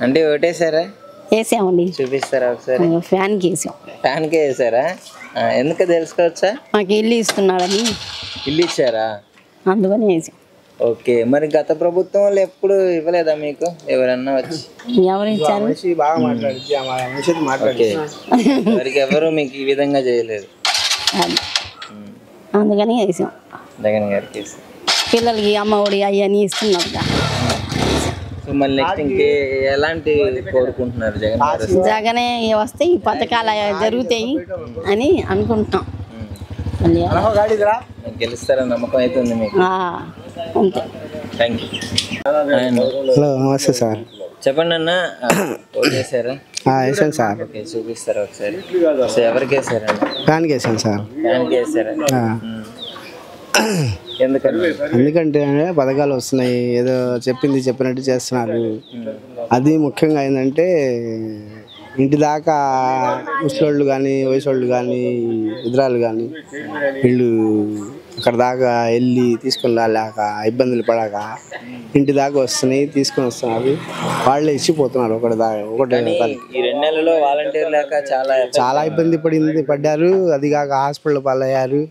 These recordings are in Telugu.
అంటే ఓటేసారా? వేసామండి. చూపిస్తారా ఒకసారి? ఫ్యాన్కి వేసాం. ఫ్యాన్కే వేసారా? ఎందుకు తెలుసుకోవచ్చా? మాకు ఇల్లు ఇస్తున్నాడని. ఇల్లు ఇచ్చారా? అందుకని వేసాం. ఓకే. మరి గత ప్రభుత్వం వాళ్ళు ఎప్పుడు ఇవ్వలేదా మీకు? ఎవరన్నా వచ్చి ఎవరు ఇచ్చారు? మరికి ఎవరు మీకు ఈ విధంగా చేయలేదు, అందుకని వేసాం. జగన్ గారికి పిల్లలకి అమ్మ ఒడి అవన్నీ ఇస్తున్నారు. సో మళ్ళీ నెక్స్ట్ ఇంకే ఎలాంటి కోరుకుంటున్నారు జగన్ గారు? జగనే వస్తే ఈ పథకాలు జరుగుతాయి అని అనుకుంటున్నాం. గెలుస్తారని నమ్మకం అయితే ఉంది మీకు? అంతే. Thank you. హలో, నమస్తే సార్. చెప్పండి అన్న, ఓటేసారా? వేసాను సార్. ఓకే, చూపిస్తారా ఒకసారి? సో ఎవరికి వేసారండి? ఫ్యాన్కి వేసాను సార్. ఫ్యాన్కి వేసారా? ఎందుకంటే పథకాలు వస్తున్నాయి, ఏదో చెప్పింది చెప్పినట్టు చేస్తున్నారు. అది ముఖ్యంగా ఏంటంటే ఇంటి దాకా ముసలోళ్ళు కానీ వయసోళ్ళు కానీ విధురాలు కానీ వీళ్ళు అక్కడ దాకా వెళ్ళి తీసుకొని రాలేక ఇబ్బందులు పడాక ఇంటి దాకా వస్తున్నాయి, తీసుకొని వస్తున్నారు. వాళ్ళే ఇచ్చిపోతున్నారు. ఒకటి ఈ 2 నెలల్లో వాలంటీర్ లేక చాలా ఇబ్బంది పడ్డారు. అది కాక హాస్పిటల్ పాలయ్యారు.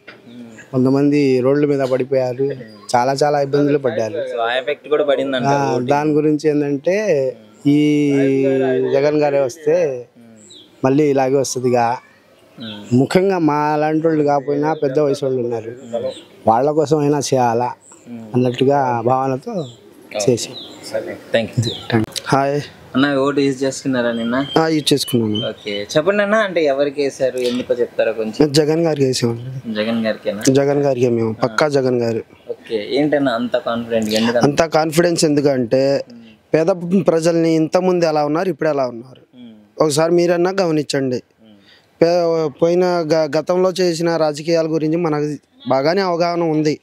కొంతమంది రోడ్ల మీద పడిపోయారు. చాలా ఇబ్బందులు పడ్డారు. దాని గురించి ఏంటంటే ఈ జగన్ గారే వస్తే మళ్ళీ ఇలాగే వస్తుందిగా. ముఖ్యంగా మా లాంటి వాళ్ళు కాకపోయినా పెద్ద వయసు వాళ్ళు ఉన్నారు, వాళ్ళ కోసం అయినా చేయాలా అన్నట్టుగా భావనతో చేసి. హాయ్ అన్న, ఓటు యూజ్ చేసుకున్నారా నిన్న? యూజ్ చేసుకున్నాను. ఓకే, చెప్పండి అన్న, అంటే ఎవరికి వేసారు, ఎందుకో చెప్తారా కొంచెం? జగన్ గారికి వేసాం. జగన్ గారికేనా? జగన్ గారికి మేము పక్కా జగన్ గారు. ఓకే, ఏంటన్నా అంత కాన్ఫిడెంట్? అంత కాన్ఫిడెన్స్ ఎందుకంటే పేద ప్రజల్ని ఇంతకుముందు ఎలా ఉన్నారు, ఇప్పుడు ఎలా ఉన్నారు ఒకసారి మీరన్నా గమనించండి. పోయిన గతంలో చేసిన రాజకీయాల గురించి మనకు బాగానే అవగాహన ఉంది.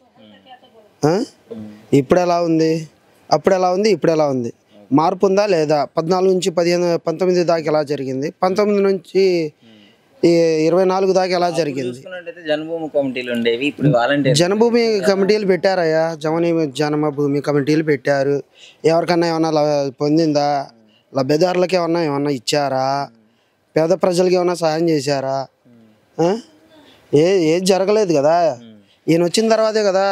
ఇప్పుడు ఎలా ఉంది, అప్పుడు ఎలా ఉంది, ఇప్పుడు ఎలా ఉంది, మార్పు ఉందా లేదా? 14 నుంచి 19 దాకా ఎలా జరిగింది, 19 నుంచి 24 దాకా ఎలా జరిగింది? జన్మభూమి కమిటీలు ఉండేవి, ఇప్పుడు వాలంటీర్ జన్మభూమి కమిటీలు పెట్టారయ్యా. జన్మభూమి కమిటీలు పెట్టారు. ఎవరికన్నా ఏమన్నా పొందిందా? లబ్ధిదారులకి ఏమన్నా ఇచ్చారా? పేద ప్రజలకి ఏమన్నా సహాయం చేశారా? ఏది జరగలేదు కదా. ఈయన వచ్చిన తర్వాతే కదా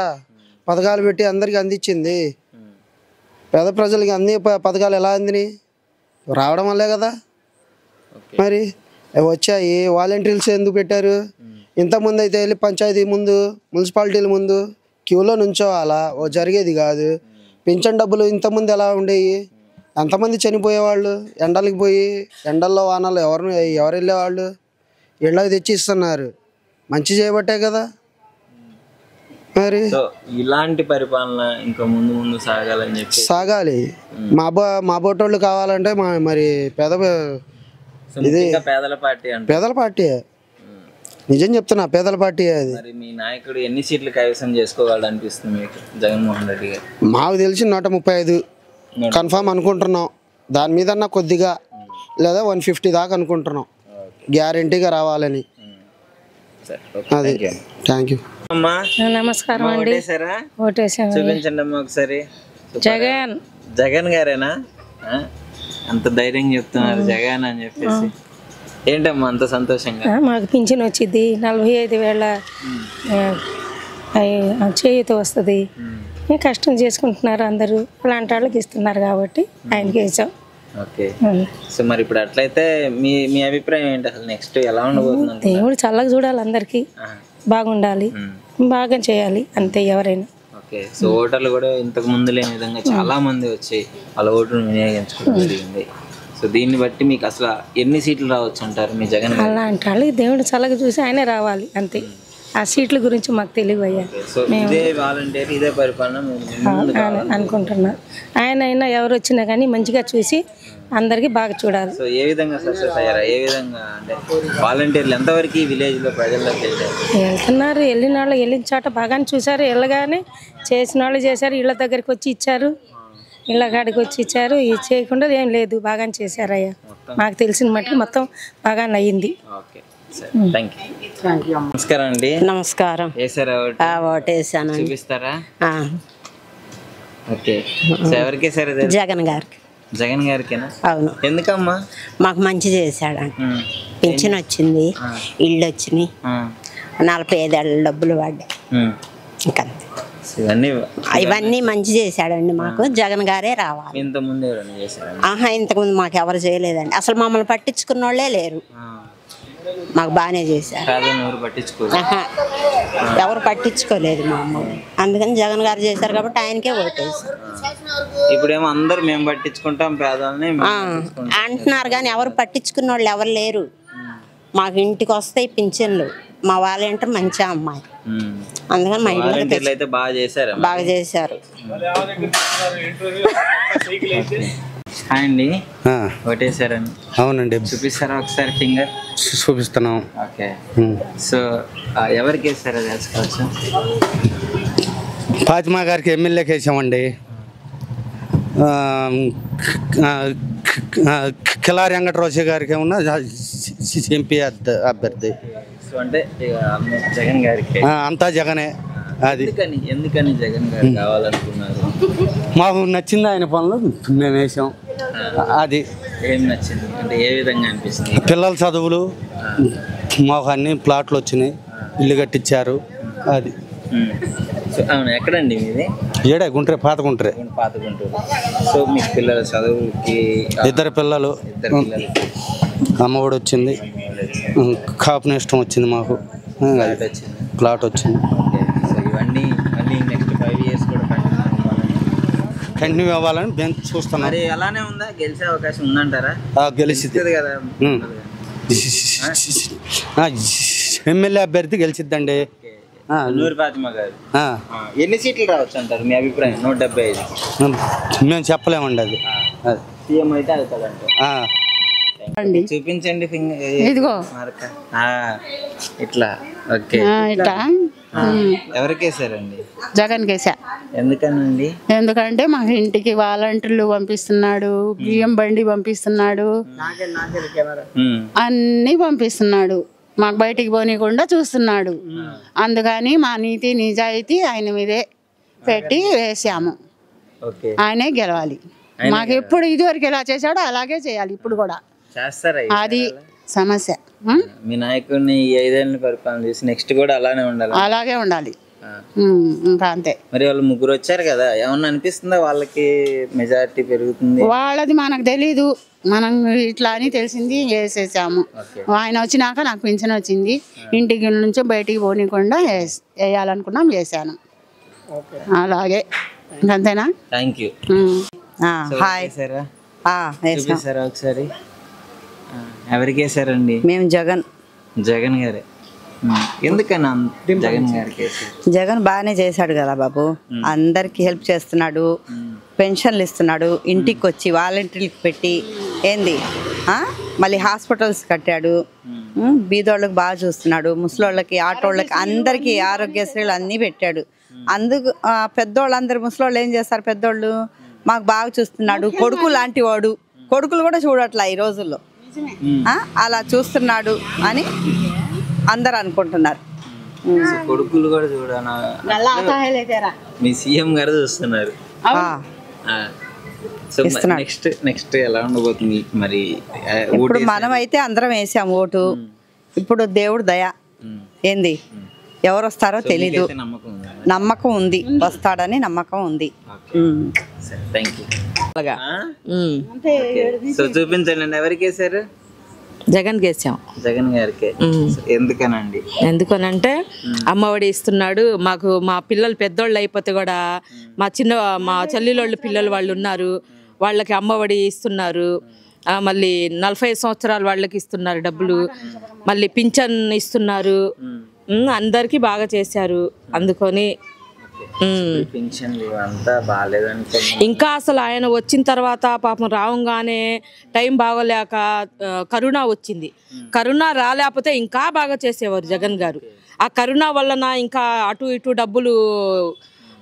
పథకాలు పెట్టి అందరికీ అందించింది. పేద ప్రజలకి అన్ని పథకాలు ఎలా అందినాయి? రావడం వల్లే కదా. మరి వచ్చాయి. వాలంటీర్స్ ఎందుకు పెట్టారు? ఇంతకుముందు అయితే వెళ్ళి పంచాయతీ ముందు, మున్సిపాలిటీల ముందు క్యూలో నుంచోవాలా, జరిగేది కాదు. పింఛన్ డబ్బులు ఇంతకుముందు ఎలా ఉండేవి? ఎంతమంది చనిపోయేవాళ్ళు ఎండలకి పోయి, ఎండల్లో వానల్లో ఎవరు వెళ్ళేవాళ్ళు? ఇళ్ళకి తెచ్చి ఇస్తున్నారు. మంచి చేయబట్టే కదా. మరి ఇలాంటి పరిపాలన ఇంకా ముందు సాగాలని చెప్పి సాగాలి. మా బోటోళ్ళు కావాలంటే మరి పేదల పార్టీ నిజం చెప్తున్నా, పేదల పార్టీ అది. మీ నాయకుడు ఎన్ని సీట్లు కైవసం చేసుకోవాలి అనిపిస్తుంది మీకు, జగన్మోహన్ రెడ్డి గారు? మాకు తెలిసి 135 కన్ఫామ్ అనుకుంటున్నాం. దాని మీద కొద్దిగా లేదా 150 దాకా అనుకుంటున్నాం గ్యారంటీగా రావాలని. అది. Thank you. నమస్కారం అండి. చూపించండి అమ్మా ఒకసారి. జగన్ గారేనా? అంత ధైర్యంగా చెప్తున్నారు జగన్ అని చెప్పేసి. ఏంటమ్మా అంత సంతోషంగా? మాకు పింఛన్ వచ్చింది, 45,000 చేయూత వస్తుంది. కష్టం చేసుకుంటున్నారు అందరూ, అలాంటి వాళ్ళకి ఇస్తున్నారు కాబట్టి ఆయనకి వేసాం. ఓకే, సో మరి ఇప్పుడు అట్లయితే మీ అభిప్రాయం ఏంటి అసలు? నెక్స్ట్ ఎలా ఉండబోతుంది? దేవుడు చల్లగా చూడాలి, అందరికి బాగుండాలి, బాగా చేయాలి, అంతే ఎవరైనా. ఓకే, సో ఓటర్లు కూడా ఇంతకు ముందు లేని విధంగా చాలా మంది వచ్చి వాళ్ళ ఓటును వినియోగించుకోవడం జరిగింది. సో దీన్ని బట్టి మీకు అసలు ఎన్ని సీట్లు రావచ్చు అంటారు మీ జగన్? అలాంటి వాళ్ళకి దేవుడు చల్లగా చూసి ఆయనే రావాలి అంతే. ఆ సీట్ల గురించి మాకు తెలియదు అయ్యా. ఇదే పరిపాలన అనుకుంటున్నా. ఆయన అయినా ఎవరు వచ్చినా కానీ మంచిగా చూసి అందరికి బాగా చూడాలి. సో ఏ విధంగా సక్సెస్ అయ్యారా? ఏ విధంగా అంటే వాలంటీర్లు ఎంతవరకు విలేజ్ లో ప్రజల్లోకి వెళ్తున్నారు? వెళ్ళిన చోట బాగానే చూసారు, వెళ్ళగానే చేసిన వాళ్ళు చేశారు, ఇళ్ళ దగ్గరికి వచ్చి ఇచ్చారు, ఇళ్ళ కాడికి వచ్చి ఇచ్చారు. ఇది చేయకుండా ఏం లేదు, బాగానే చేశారయ్యా. మాకు తెలిసిన మట్టుకు మొత్తం బాగానే అయ్యింది. నమస్కారం అండి. నమస్కారం. ఓటేసాను. చూపిస్తారా? ఓకే, ఎవరికి వేసారు? జగన్ గారికి. జగన్ గారికేనా? అవును. ఎందుకమ్మా? మాకు మంచి చేశాడు. పింఛన్ వచ్చింది, ఇళ్ళు వచ్చినాయి, 45 ఏళ్ళ డబ్బులు పడ్డాయి. ఇంకా ఇవన్నీ మంచి చేశాడండి. మాకు జగన్ గారే రావాలి. ఇంతకుముందు ఎవరైనా చేశారా? ఇంతకుముందు మాకు ఎవరు చేయలేదండి. అసలు మమ్మల్ని పట్టించుకున్న వాళ్ళే లేరు. మాకు బాగానే చేశారు. ఎవరు పట్టించుకోలేదు మా అమ్మ. అందుకని జగన్ గారు చేశారు కాబట్టి ఆయనకే ఓటేసారు. ఇప్పుడేమో అందరు మేము పట్టించుకుంటాం పేదల్ని అంటున్నారు, కానీ ఎవరు పట్టించుకున్న వాళ్ళు ఎవరు లేరు. మాకు ఇంటికి వస్తాయి పింఛన్లు. మా వాలంటీర్ మంచి అమ్మాయి, అందుకని మా ఇంట్లో అయితే బాగా చేశారు. బాగా చేశారు. అండి ఓటేసారని? అవునండి. చూపిస్తారా ఒకసారి ఫింగర్? చూపిస్తున్నాం. ఓకే. సో ఎవరికి వేస్తారో తెలుసుకోవచ్చు? ఫాతిమా గారికి ఎమ్మెల్యేకి వేసామండి. కిలారి వెంకటరాజు గారికి ఏమన్నా ఎంపీ అభ్యర్థి. సో అంటే జగన్ గారికి అంతా జగనే. అది ఎందుకని జగన్ గారు కావాలనుకున్నారు? మాకు నచ్చింది ఆయన పనులు, మేము వేసాం. అది ఏం నచ్చింది అంటే ఏ విధంగా అనిపిస్తుంది? పిల్లల చదువులు, మాకు అన్ని ప్లాట్లు వచ్చినాయి, ఇల్లు కట్టించారు. అది అవును. ఎక్కడండి మీది? ఏడా గుంటూరే, పాత గుంటూరే. పాత గుంటూరు. సో మీ పిల్లల చదువుకి? ఇద్దరు పిల్లలు. అమ్మఒడి వచ్చింది, కాపు నేస్తం వచ్చింది, మాకు ప్లాట్ వచ్చింది. సో ఇవన్నీ మళ్ళీ నెక్స్ట్ 5 years కూడా కంటిన్యూ అవ్వాలని మేము చూస్తున్నాం. మరి అలానే ఉందా? గెలిచే అవకాశం ఉందంటారా? గెలిచిద్ది కదా. ఎమ్మెల్యే అభ్యర్థి గెలిచిద్దండి. నూరి ఫాతిమా గారు. ఎన్ని సీట్లు రావచ్చు అంటారు మీ అభిప్రాయం? 175. మేము చెప్పలేమండి. అది సీఎం అయితే అవుతాడంట. చూపించండి ఫింగర్. ఇదిగో ఇట్లా. ఓకే. ఎవరికి వేసారండి? జగన్ కేసా. ఎందుకనండి? ఎందుకంటే మాకు ఇంటికి వాలంటీర్లు పంపిస్తున్నాడు, బియ్యం బండి పంపిస్తున్నాడు, అన్ని పంపిస్తున్నాడు. మాకు బయటికి పోనీయకుండా చూస్తున్నాడు. అందుకని మా నీతి నిజాయితీ ఆయన మీదే పెట్టి వేసాము. ఆయనే గెలవాలి. మాకు ఎప్పుడు ఇదివరకు ఎలా చేశాడో అలాగే చేయాలి ఇప్పుడు కూడా. అది సమస్య. మీ నాయకుడిని 5 ఏళ్ళని పరిపాలన చేసి నెక్స్ట్ కూడా అలానే ఉండాలి. అలాగే ఉండాలి. ఇంకా అంతే. మరి వాళ్ళు ముగ్గురు వచ్చారు కదా, ఏమన్నా అనిపిస్తుందా వాళ్ళకి మెజారిటీ పెరుగుతుంది? వాళ్ళది మనకు తెలీదు, మనం ఇట్లా అని తెలిసింది వేసేసాము. ఆయన వచ్చినాక నాకు పింఛన్ వచ్చింది, ఇంటికి నుంచి బయటికి పోనీయకుండా వేయాలనుకున్నాం, వేసాను. అలాగే. అంతేనా? Thank you. హాయ్. చూపిస్తారా ఒకసారి? ఎవరికి వేసారండి? మేము జగన్. జగన్ గారే. ఎందుకన్నా జగన్ గారికి? జగన్ బాగానే చేశాడు కదా బాబు. అందరికి హెల్ప్ చేస్తున్నాడు, పెన్షన్లు ఇస్తున్నాడు, ఇంటికి వచ్చి వాలంటీర్లకు పెట్టి ఏంది మళ్ళీ హాస్పిటల్స్ కట్టాడు, బీదోళ్ళకి బాగా చూస్తున్నాడు, ముసలోళ్ళకి, ఆటోళ్ళకి, అందరికీ ఆరోగ్యశ్రీలు అన్నీ పెట్టాడు. అందుకు పెద్దోళ్ళందరూ ముసలోళ్ళు ఏం చేస్తారు, పెద్దోళ్ళు మాకు బాగా చూస్తున్నాడు. కొడుకు లాంటి వాడు, కొడుకులు కూడా చూడట్లా ఈ రోజుల్లో. అలా చూస్తున్నాడు అని అందరు అనుకుంటున్నారు. కొడుకులు కూడా చూడనా? మీ సీఎం గారు చూస్తున్నారు. నెక్స్ట్ ఎలా ఉండబోతుంది మరి? ఇప్పుడు మనం అయితే అందరం వేసాం ఓటు. ఇప్పుడు దేవుడు దయ ఏంది, ఎవరు వస్తారో తెలీదు. నమ్మకం ఉంది, వస్తాడని నమ్మకం ఉంది. చూపించండి ఎవరికి వేసారు? జగన్ వేసాం. జగన్ గారికి. ఎందుకనండి? ఎందుకనంటే అమ్మఒడి ఇస్తున్నాడు మాకు. మా పిల్లలు పెద్దోళ్ళు అయిపోతే కూడా మా చెల్లిలోళ్ళు పిల్లలు వాళ్ళు ఉన్నారు, వాళ్ళకి అమ్మఒడి ఇస్తున్నారు. మళ్ళీ 45 సంవత్సరాల వాళ్ళకి ఇస్తున్నారు డబ్బులు, మళ్ళీ పింఛన్ ఇస్తున్నారు. అందరికీ బాగా చేశారు. అందుకొని ఇంకా అసలు ఆయన వచ్చిన తర్వాత పాపం రావంగానే టైం బాగోలేక కరోనా వచ్చింది. కరోనా రాలేకపోతే ఇంకా బాగా చేసేవారు జగన్ గారు. ఆ కరోనా వలన ఇంకా అటు ఇటు డబ్బులు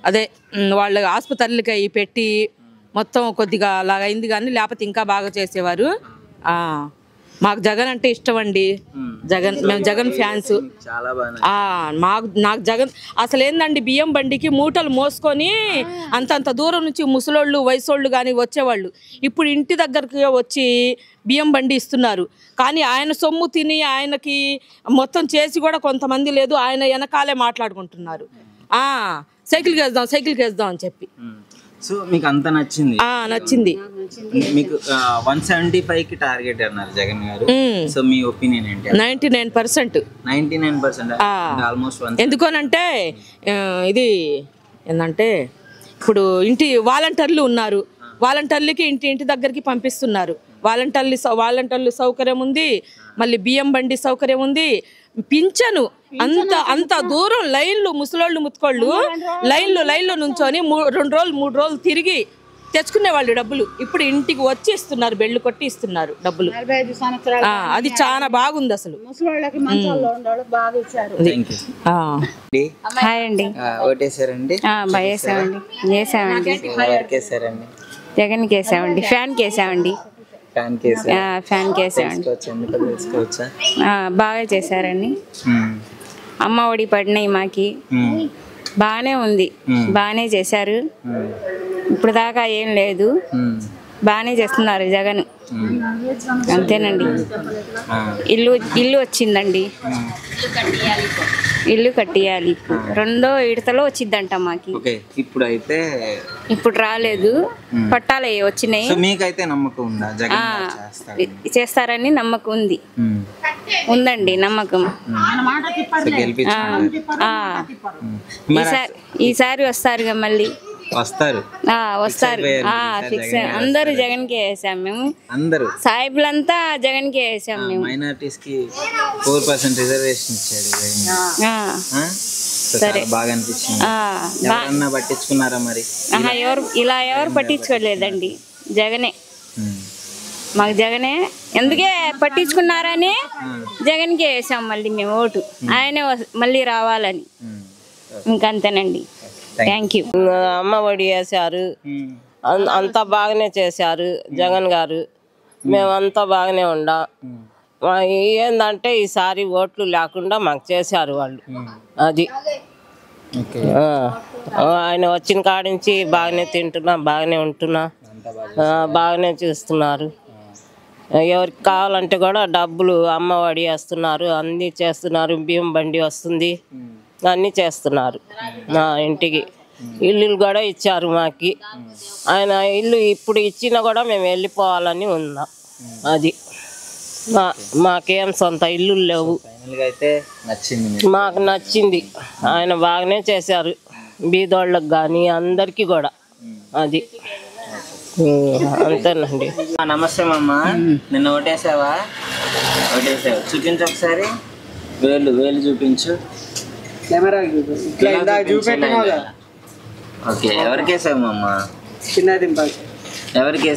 అదే వాళ్ళ ఆసుపత్రులకి అవి పెట్టి మొత్తం కొద్దిగా అలాగైంది, కానీ లేకపోతే ఇంకా బాగా చేసేవారు. మాకు జగన్ అంటే ఇష్టం అండి. మేము జగన్ ఫ్యాన్స్. చాలా బాగా నాకు జగన్ అసలు ఏందండి, బియ్యం బండికి మూటలు మోసుకొని అంతంత దూరం నుంచి ముసలోళ్ళు వయసోళ్ళు కానీ వచ్చేవాళ్ళు. ఇప్పుడు ఇంటి దగ్గరికి వచ్చి బియ్యం బండి ఇస్తున్నారు. కానీ ఆయన సొమ్ము తిని ఆయనకి మొత్తం చేసి కూడా కొంతమంది లేదు, ఆయన వెనకాలే మాట్లాడుకుంటున్నారు. సైకిల్కి వేద్దాం అని చెప్పి. సో మీకు అంత నచ్చింది? నచ్చింది. మీకు 175కి టార్గెట్ అన్నారు జగన్ గారు. సో మీ ఒపీనియన్ ఏంటి? 99% ఆల్మోస్ట్. ఎందుకోనంటే ఇది ఏంటంటే ఇప్పుడు ఇంటి వాలంటీర్లు ఉన్నారు, వాలంటీర్లకి ఇంటి దగ్గరికి పంపిస్తున్నారు. వాలంటీర్లు సౌకర్యం ఉంది, మళ్ళీ బియ్యం బండి సౌకర్యం ఉంది, పింఛను అంత దూరం లైన్లు, ముసలోళ్ళు ముత్తుకోళ్ళు లైన్లో నుంచొని 2 రోజులు 3 రోజులు తిరిగి తెచ్చుకునే వాళ్ళు డబ్బులు. ఇప్పుడు ఇంటికి వచ్చి ఇస్తున్నారు, బెళ్ళు కొట్టి ఇస్తున్నారు డబ్బులు. అది చాలా బాగుంది అసలు. హాయ్ అండి. ఓటేసారండి? చేసామండి. జగన్కి వేసామండి. ఫ్యాన్కి వేసామండి. బాగా చేశారండి. అమ్మ ఒడి పడినాయి మాకి, బాగానే ఉంది, బాగానే చేశారు. ఇప్పుడు దాకా ఏం లేదు, బాగానే చేస్తున్నారు జగన్. అంతేనండి. ఇల్లు వచ్చిందండి, ఇల్లు కట్టియాలి. 2వ విడతలో వచ్చిందంట మాకి. ఇప్పుడు రాలేదు, పట్టాలు వచ్చినాయి. చేస్తారని నమ్మకం ఉందండి, నమ్మకం. ఈసారి వస్తారుగా, మళ్ళీ వస్తారు. ఫిక్స్. అందరూ జగన్కే వేసాం మేము, సాయిబులంతా జగన్కే వేసాం మేము. మైనారిటీస్ కి 4% రిజర్వేషన్ ఇచ్చాడు. సరే, బాగా అనిపించింది. పట్టించుకున్నారా మరి? ఎవరు పట్టించుకోలేదండి, జగనే మాకు. జగనే ఎందుకే పట్టించుకున్నారని జగన్కే వేసాం మళ్ళీ మేము ఓటు. ఆయనే మళ్ళీ రావాలని. ఇంకంతేనండి. Thank you. అమ్మ ఒడి వేశారు, అంతా బాగానే చేశారు జగన్ గారు. మేమంతా బాగానే ఉండా. ఏందంటే ఈసారి ఓట్లు లేకుండా మాకు చేశారు వాళ్ళు. అది ఆయన వచ్చిన కాడి నుంచి బాగానే తింటున్నా, బాగానే ఉంటున్నా, బాగానే చూస్తున్నారు. ఎవరికి కావాలంటే కూడా డబ్బులు అమ్మ ఒడి వేస్తున్నారు, అన్నీ చేస్తున్నారు. బియ్యం బండి వస్తుంది, అన్నీ చేస్తున్నారు. నా ఇంటికి ఇల్లులు కూడా ఇచ్చారు మాకి. ఆయన ఇల్లు ఇప్పుడు ఇచ్చినా కూడా మేము వెళ్ళిపోవాలని ఉన్నాం. అది మాకేం సొంత ఇల్లు లేవు. మాకు నచ్చింది, ఆయన బాగానే చేశారు బీదోళ్ళకి కానీ అందరికీ కూడా. అది అంతేనండి. నమస్తే అమ్మ. నిన్న ఓటేసావా? ఓటేసావు. చూపించు ఒకసారి, వేలు చూపించు. ఓకే, ఎవరికేసావు అమ్మ? ఎవరికి?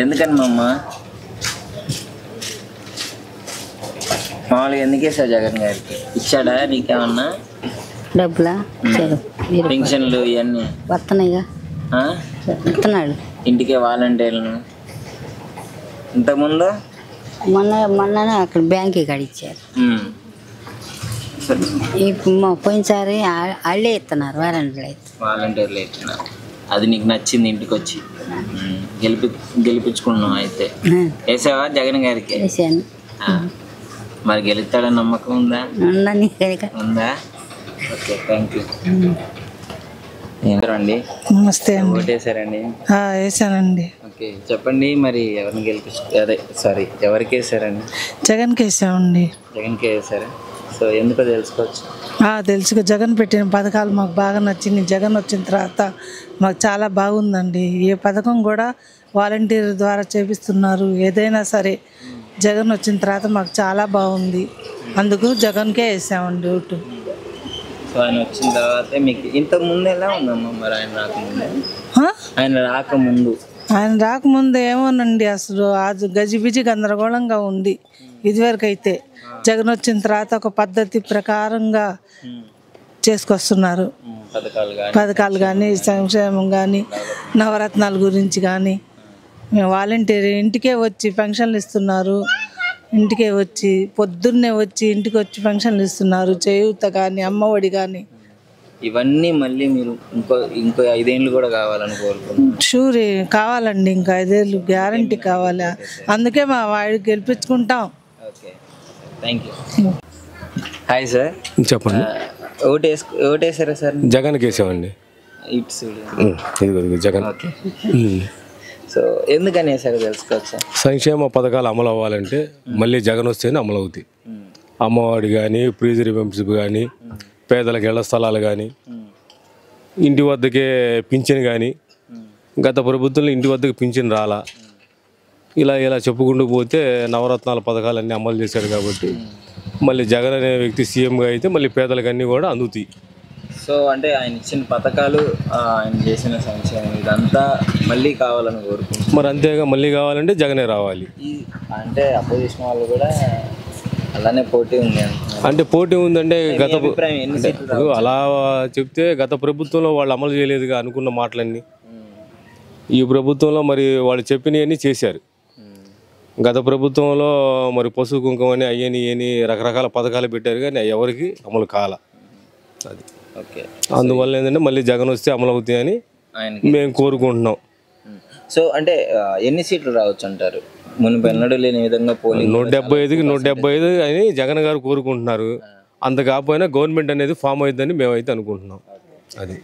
ఎందుకని అమ్మ? మామూలుగా ఎందుకేసావు జగన్ గారికి? ఇచ్చాడా నీకేమన్నా డబ్బులా? పెన్షన్లు ఇవన్నీ వస్తున్నాయిగా, ఇస్తున్నాడు ఇంటికే వాలంటీర్లను. ఇంతకుముందు మొన్ననే అక్కడ బ్యాంక్కి కడిచ్చారు. పోయినసారి వాళ్ళే ఇస్తున్నారు, వాలంటీర్లు ఇస్తున్నారు. అది నీకు నచ్చింది? ఇంటికి వచ్చి గెలిపించుకున్నావు అయితే. వేసావా జగన్ గారికి? మరి గెలుస్తాడని నమ్మకం ఉందా? ఉందా? Okay, thank you. ఏంటండి? నమస్తే అండి. ఓటేసారండి? వేసానండి. ఓకే, చెప్పండి మరి ఎవరిని ఎవరికి వేసారండి? జగన్కి వేసామండి. జగన్కి వేసారా? సో ఎందుకో తెలుసుకోవచ్చు? తెలుసు. జగన్ పెట్టిన పథకాలు మాకు బాగా నచ్చింది. జగన్ వచ్చిన తర్వాత మాకు చాలా బాగుందండి. ఏ పథకం కూడా వాలంటీర్ ద్వారా చేపిస్తున్నారు. ఏదైనా సరే జగన్ వచ్చిన తర్వాత మాకు చాలా బాగుంది. అందుకు జగన్కే వేసామండి ఓటు. సో ఆయన వచ్చిన తర్వాత మీకు ఇంతకు ముందు ఎలా ఉందమ్మా? మరి ఆయన రాకముందు ఏమోనండి, అసలు అది గజిబిజి గందరగోళంగా ఉంది. ఇదివరకు అయితే జగన్ వచ్చిన తర్వాత ఒక పద్ధతి ప్రకారంగా చేసుకొస్తున్నారు. పథకాలు కానీ, సంక్షేమం కానీ, నవరత్నాల గురించి కానీ మేము వాలంటీర్ ఇంటికే వచ్చి పెన్షన్లు ఇస్తున్నారు. ఇంటికే వచ్చి పొద్దున్నే వచ్చి ఇంటికి వచ్చి పెన్షన్లు ఇస్తున్నారు. చేయూత కానీ అమ్మఒడి కానీ. ఇవన్నీ మళ్ళీ మీరు ఇంకో 5 ఏళ్ళు కూడా కావాలని కోరుకుంటున్నాను. షూర్ కావాలండి, ఇంకా 5 ఏళ్ళు గ్యారంటీ కావాలి. అందుకే మా వాడికి గెలిపించుకుంటాం. Okay, thank you. Hi sir, చెప్పండి. ఓటేసారా సార్? జగన్కి వేసామండి. ఇట్స్ జగన్. ఓకే, సో ఎందుకని వేసారో తెలుసుకోవచ్చా? సంక్షేమ పథకాలు అమలు అవ్వాలంటే మళ్ళీ జగన్ వస్తేనే అమలు అవుతాయి. అమ్మఒడి కానీ, ప్రీజరీ మెంబర్షిప్ కానీ, పేదలకు ఇళ్ల స్థలాలు కానీ, ఇంటి వద్దకే పింఛన్ కానీ. గత ప్రభుత్వంలో ఇంటి వద్దకు పింఛన్ రాలా. ఇలా చెప్పుకుంటూ పోతే నవరత్నాల పథకాలన్నీ అమలు చేశాడు కాబట్టి మళ్ళీ జగన్ అనే వ్యక్తి సీఎంగా అయితే మళ్ళీ పేదలకు అన్నీ కూడా అందుతాయి. సో అంటే ఆయన ఇచ్చిన పథకాలు, ఆయన చేసిన సంక్షేమం ఇదంతా మళ్ళీ కావాలని కోరుకుంటున్నాను. మరి అంతేగా, మళ్ళీ కావాలంటే జగనే రావాలి. అంటే అపోజిషన్ వాళ్ళు కూడా అలానే పోటీ ఉంది అంటే పోటీ ఉందంటే ఎన్ని సీట్లు అలా చెప్తే గత ప్రభుత్వంలో వాళ్ళు అమలు చేయలేదుగా అనుకున్న మాటలన్నీ. ఈ ప్రభుత్వంలో మరి వాళ్ళు చెప్పినవన్నీ చేశారు. గత ప్రభుత్వంలో మరి పసుపు కుంకుమని అయ్యని రకరకాల పథకాలు పెట్టారు కానీ ఎవరికి అమలు కాల. అది ఓకే, అందువల్ల ఏంటంటే మళ్ళీ జగన్ వస్తే అమలు అవుతాయని మేము కోరుకుంటున్నాం. సో అంటే ఎన్ని సీట్లు రావచ్చు అంటారు? మునుపు ఎన్నడూ లేని విధంగా పోలింగ్ 175కి 175 అని జగన్ గారు కోరుకుంటున్నారు. అంత కాకపోయినా గవర్నమెంట్ అనేది ఫామ్ అవుతుందని మేమైతే అనుకుంటున్నాం. అది.